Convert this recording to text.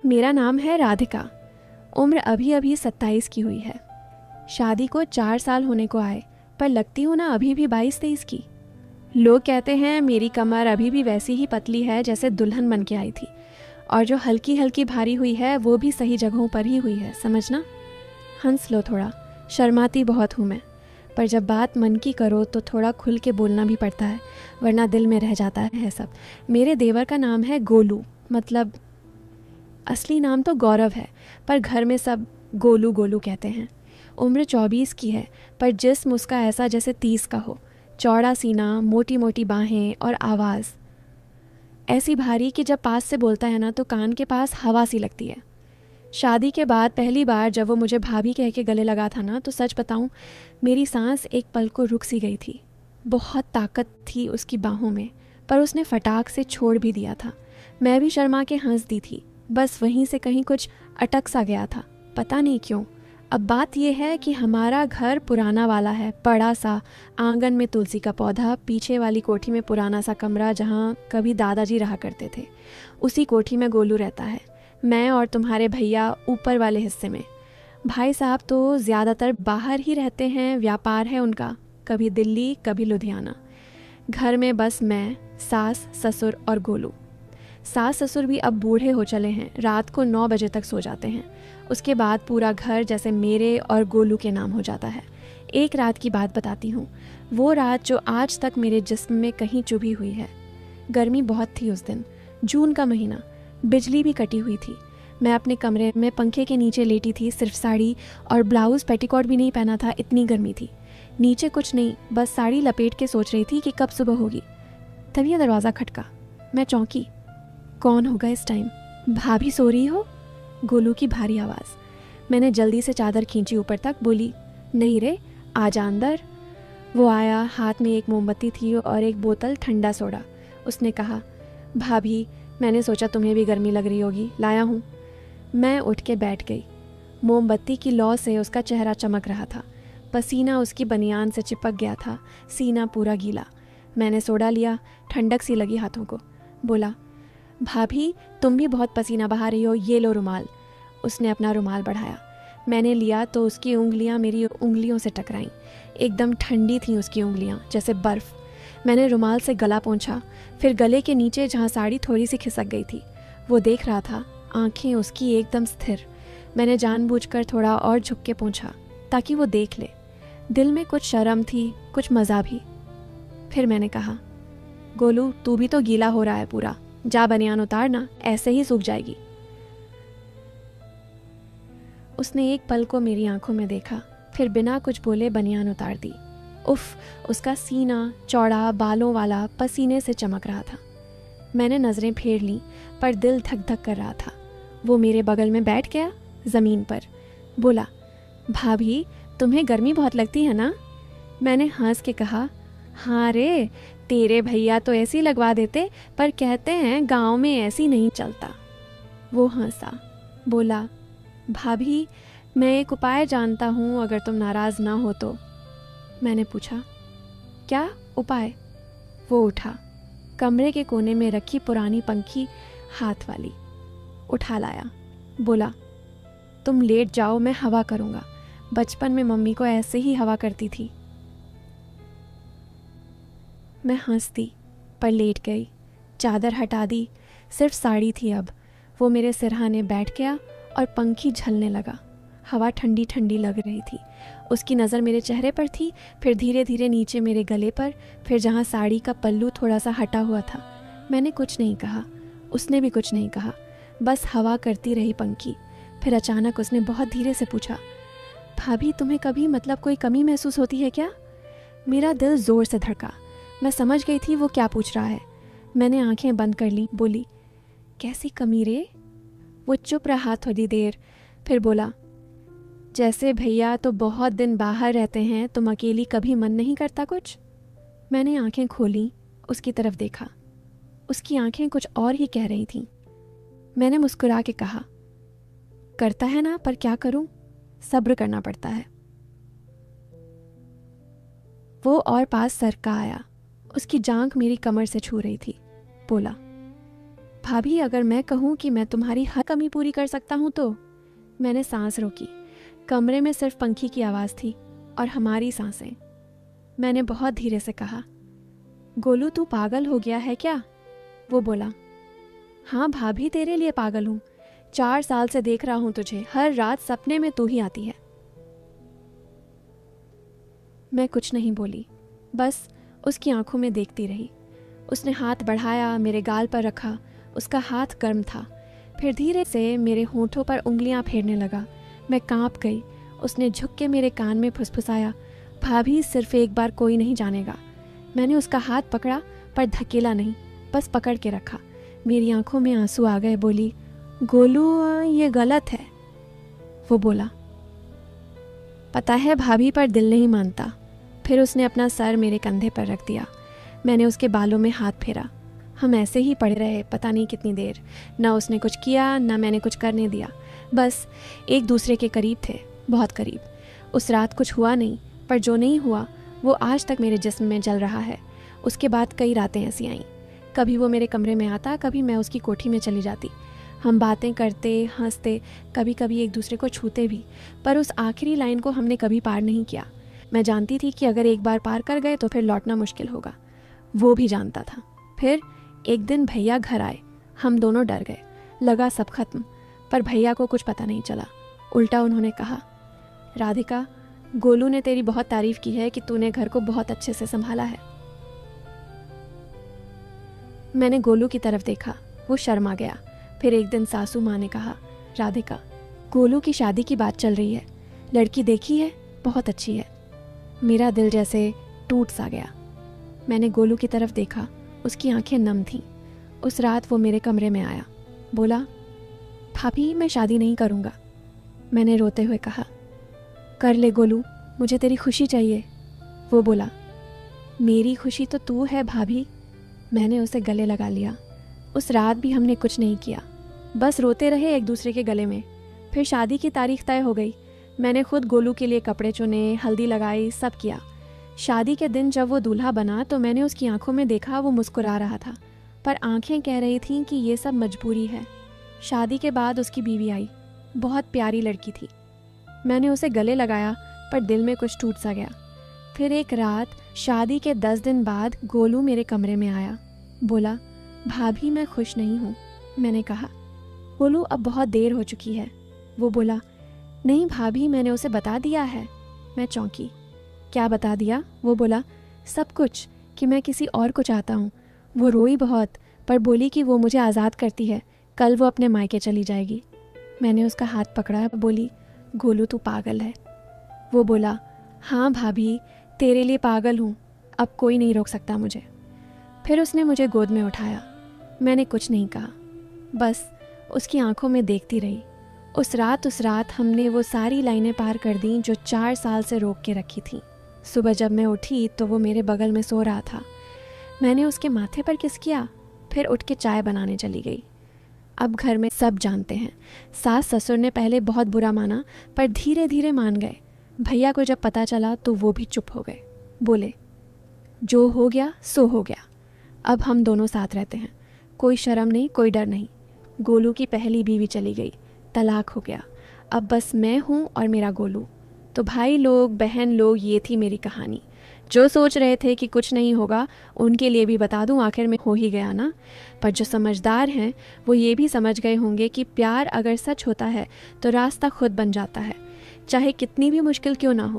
मेरा नाम है राधिका। उम्र अभी अभी 27 की हुई है। शादी को 4 साल होने को आए, पर लगती हूँ ना अभी भी 22-23 की। लोग कहते हैं मेरी कमर अभी भी वैसी ही पतली है जैसे दुल्हन बन के आई थी, और जो हल्की हल्की भारी हुई है वो भी सही जगहों पर ही हुई है, समझना। हंस लो थोड़ा, शर्माती बहुत हूँ मैं, पर जब बात मन की करो तो थोड़ा खुल के बोलना भी पड़ता है, वरना दिल में रह जाता है सब। मेरे देवर का नाम है गोलू, मतलब असली नाम तो गौरव है, पर घर में सब गोलू गोलू कहते हैं। उम्र 24 की है, पर जिस्म उसका ऐसा जैसे 30 का हो। चौड़ा सीना, मोटी मोटी बाहें और आवाज़ ऐसी भारी कि जब पास से बोलता है ना तो कान के पास हवा सी लगती है। शादी के बाद पहली बार जब वो मुझे भाभी कह के गले लगा था ना, तो सच बताऊं, मेरी सांस एक पल को रुक सी गई थी। बहुत ताकत थी उसकी बाहों में, पर उसने फटाक से छोड़ भी दिया था। मैं भी शर्मा के हंस दी थी, बस वहीं से कहीं कुछ अटक सा गया था, पता नहीं क्यों। अब बात यह है कि हमारा घर पुराना वाला है, बड़ा सा। आंगन में तुलसी का पौधा, पीछे वाली कोठी में पुराना सा कमरा जहाँ कभी दादाजी रहा करते थे। उसी कोठी में गोलू रहता है। मैं और तुम्हारे भैया ऊपर वाले हिस्से में। भाई साहब तो ज़्यादातर बाहर ही रहते हैं, व्यापार है उनका, कभी दिल्ली कभी लुधियाना। घर में बस मैं, सास ससुर और गोलू। सास ससुर भी अब बूढ़े हो चले हैं, रात को 9 बजे तक सो जाते हैं। उसके बाद पूरा घर जैसे मेरे और गोलू के नाम हो जाता है। एक रात की बात बताती हूँ, वो रात जो आज तक मेरे जिस्म में कहीं चुभी हुई है। गर्मी बहुत थी उस दिन, जून का महीना, बिजली भी कटी हुई थी। मैं अपने कमरे में पंखे के नीचे लेटी थी, सिर्फ साड़ी और ब्लाउज़ पेटीकोट भी नहीं पहना था, इतनी गर्मी थी। नीचे कुछ नहीं, बस साड़ी लपेट के सोच रही थी कि कब सुबह होगी। तभी दरवाज़ा खटका। मैं चौंकी। कौन होगा इस टाइम? भाभी सो रही हो? गोलू की भारी आवाज़। मैंने जल्दी से चादर खींची ऊपर तक, बोली, नहीं रे, आजा अंदर। वो आया, हाथ में एक मोमबत्ती थी और एक बोतल ठंडा सोडा। उसने कहा, भाभी, मैंने सोचा तुम्हें भी गर्मी लग रही होगी, लाया हूँ। मैं उठ के बैठ गई। मोमबत्ती की लौ से उसका चेहरा चमक रहा था। पसीना उसकी बनियान से चिपक गया था, सीना पूरा गीला। मैंने सोडा लिया, ठंडक सी लगी हाथों को। बोला, भाभी, तुम भी बहुत पसीना बहा रही हो, ये लो रुमाल। उसने अपना रुमाल बढ़ाया। मैंने लिया तो उसकी उंगलियां मेरी उंगलियों से टकराईं। एकदम ठंडी थीं उसकी उंगलियां, जैसे बर्फ़। मैंने रुमाल से गला पोंछा, फिर गले के नीचे जहाँ साड़ी थोड़ी सी खिसक गई थी। वो देख रहा था, आंखें उसकी एकदम स्थिर। मैंने जानबूझकर थोड़ा और झुक के पोंछा ताकि वो देख ले। दिल में कुछ शर्म थी, कुछ मज़ा भी। फिर मैंने कहा, गोलू, तू भी तो गीला हो रहा है पूरा, जा बनियान उतार ना, ऐसे ही सूख जाएगी। उसने एक पल को मेरी आंखों में देखा, फिर बिना कुछ बोले बनियान उतार दी। उफ, उसका सीना चौड़ा, बालों वाला, पसीने से चमक रहा था। मैंने नज़रें फेर लीं, पर दिल धक धक कर रहा था। वो मेरे बगल में बैठ गया, ज़मीन पर। बोला, भाभी, तुम्हें गर्मी बहुत लगती है ना? मैंने हंस के कहा, हाँ रे, तेरे भैया तो ऐसी लगवा देते, पर कहते हैं गांव में ऐसी नहीं चलता। वो हंसा, बोला, भाभी, मैं एक उपाय जानता हूँ, अगर तुम नाराज़ ना हो तो। मैंने पूछा, क्या उपाय? वो उठा, कमरे के कोने में रखी पुरानी पंखी हाथ वाली उठा लाया। बोला, तुम लेट जाओ, मैं हवा करूँगा। बचपन में मम्मी को ऐसे ही हवा करती थी। मैं हंस दी, पर लेट गई। चादर हटा दी, सिर्फ साड़ी थी अब। वो मेरे सिरहाने बैठ गया और पंखी झलने लगा। हवा ठंडी ठंडी लग रही थी। उसकी नज़र मेरे चेहरे पर थी, फिर धीरे धीरे नीचे मेरे गले पर, फिर जहाँ साड़ी का पल्लू थोड़ा सा हटा हुआ था। मैंने कुछ नहीं कहा, उसने भी कुछ नहीं कहा, बस हवा करती रही पंखी। फिर अचानक उसने बहुत धीरे से पूछा, भाभी, तुम्हें कभी मतलब कोई कमी महसूस होती है क्या? मेरा दिल ज़ोर से धड़का। मैं समझ गई थी वो क्या पूछ रहा है। मैंने आंखें बंद कर ली, बोली, कैसी कमी रे? वो चुप रहा थोड़ी देर, फिर बोला, जैसे भैया तो बहुत दिन बाहर रहते हैं, तुम अकेली कभी मन नहीं करता कुछ? मैंने आंखें खोली, उसकी तरफ देखा। उसकी आंखें कुछ और ही कह रही थीं। मैंने मुस्कुरा के कहा, करता है ना, पर क्या करूं, सब्र करना पड़ता है। वो और पास सरका आया। उसकी जांघ मेरी कमर से छू रही थी। बोला, भाभी अगर मैं कहूँ कि मैं तुम्हारी हर कमी पूरी कर सकता हूँ तो। मैंने सांस रोकी। कमरे में सिर्फ पंखी की आवाज़ थी और हमारी सांसें। मैंने बहुत धीरे से कहा, गोलू तू पागल हो गया है क्या? वो बोला, हाँ भाभी तेरे लिए पागल हूँ। 4 साल से देख रहा हूँ तुझे, हर रात सपने में तू ही आती है। मैं कुछ नहीं बोली, बस उसकी आंखों में देखती रही। उसने हाथ बढ़ाया, मेरे गाल पर रखा। उसका हाथ गर्म था। फिर धीरे से मेरे होंठों पर उंगलियां फेरने लगा। मैं कांप गई। उसने झुक के मेरे कान में फुसफुसाया, भाभी सिर्फ एक बार, कोई नहीं जानेगा। मैंने उसका हाथ पकड़ा पर धकेला नहीं, बस पकड़ के रखा। मेरी आंखों में आंसू आ गए। बोली, गोलू ये गलत है। वो बोला, पता है भाभी पर दिल नहीं मानता। फिर उसने अपना सर मेरे कंधे पर रख दिया। मैंने उसके बालों में हाथ फेरा। हम ऐसे ही पड़े रहे पता नहीं कितनी देर। ना उसने कुछ किया ना मैंने कुछ करने दिया। बस एक दूसरे के करीब थे, बहुत करीब। उस रात कुछ हुआ नहीं, पर जो नहीं हुआ वो आज तक मेरे जिस्म में जल रहा है। उसके बाद कई रातें ऐसी आईं। कभी वो मेरे कमरे में आता, कभी मैं उसकी कोठी में चली जाती। हम बातें करते, हंसते, कभी कभी एक दूसरे को छूते भी। पर उस आखिरी लाइन को हमने कभी पार नहीं किया। मैं जानती थी कि अगर एक बार पार कर गए तो फिर लौटना मुश्किल होगा। वो भी जानता था। फिर एक दिन भैया घर आए। हम दोनों डर गए। लगा सब खत्म, पर भैया को कुछ पता नहीं चला। उल्टा उन्होंने कहा, राधिका, गोलू ने तेरी बहुत तारीफ की है कि तूने घर को बहुत अच्छे से संभाला है। मैंने गोलू की तरफ देखा। वो शर्मा गया। फिर एक दिन सासू माँ ने कहा, राधिका, गोलू की शादी की बात चल रही है। लड़की देखी है, बहुत अच्छी है। मेरा दिल जैसे टूट सा गया। मैंने गोलू की तरफ देखा। उसकी आंखें नम थीं। उस रात वो मेरे कमरे में आया। बोला, भाभी मैं शादी नहीं करूँगा। मैंने रोते हुए कहा, कर ले गोलू, मुझे तेरी खुशी चाहिए। वो बोला, मेरी खुशी तो तू है भाभी। मैंने उसे गले लगा लिया। उस रात भी हमने कुछ नहीं किया, बस रोते रहे एक दूसरे के गले में। फिर शादी की तारीख तय हो गई। मैंने खुद गोलू के लिए कपड़े चुने, हल्दी लगाई, सब किया। शादी के दिन जब वो दूल्हा बना तो मैंने उसकी आंखों में देखा, वो मुस्कुरा रहा था, पर आंखें कह रही थीं कि ये सब मजबूरी है। शादी के बाद उसकी बीवी आई। बहुत प्यारी लड़की थी। मैंने उसे गले लगाया, पर दिल में कुछ टूट सा गया। फिर एक रात शादी के 10 दिन बाद गोलू मेरे कमरे में आया। बोला, भाभी मैं खुश नहीं हूँ। मैंने कहा, गोलू अब बहुत देर हो चुकी है। वो बोला, नहीं भाभी, मैंने उसे बता दिया है। मैं चौंकी। क्या बता दिया? वो बोला, सब कुछ, कि मैं किसी और को चाहता हूँ। वो रोई बहुत, पर बोली कि वो मुझे आज़ाद करती है, कल वो अपने मायके चली जाएगी। मैंने उसका हाथ पकड़ा। बोली, गोलू तू पागल है। वो बोला, हाँ भाभी, तेरे लिए पागल हूँ, अब कोई नहीं रोक सकता मुझे। फिर उसने मुझे गोद में उठाया। मैंने कुछ नहीं कहा, बस उसकी आंखों में देखती रही। उस रात हमने वो सारी लाइनें पार कर दी जो 4 साल से रोक के रखी थी। सुबह जब मैं उठी तो वो मेरे बगल में सो रहा था। मैंने उसके माथे पर किस किया, फिर उठ के चाय बनाने चली गई। अब घर में सब जानते हैं। सास ससुर ने पहले बहुत बुरा माना, पर धीरे धीरे मान गए। भैया को जब पता चला तो वो भी चुप हो गए। बोले, जो हो गया सो हो गया। अब हम दोनों साथ रहते हैं। कोई शर्म नहीं, कोई डर नहीं। गोलू की पहली बीवी चली गई, तलाक हो गया। अब बस मैं हूँ और मेरा गोलू। तो भाई लोग, बहन लोग, ये थी मेरी कहानी। जो सोच रहे थे कि कुछ नहीं होगा, उनके लिए भी बता दूं, आखिर में हो ही गया ना। पर जो समझदार हैं वो ये भी समझ गए होंगे कि प्यार अगर सच होता है तो रास्ता खुद बन जाता है, चाहे कितनी भी मुश्किल क्यों ना हो।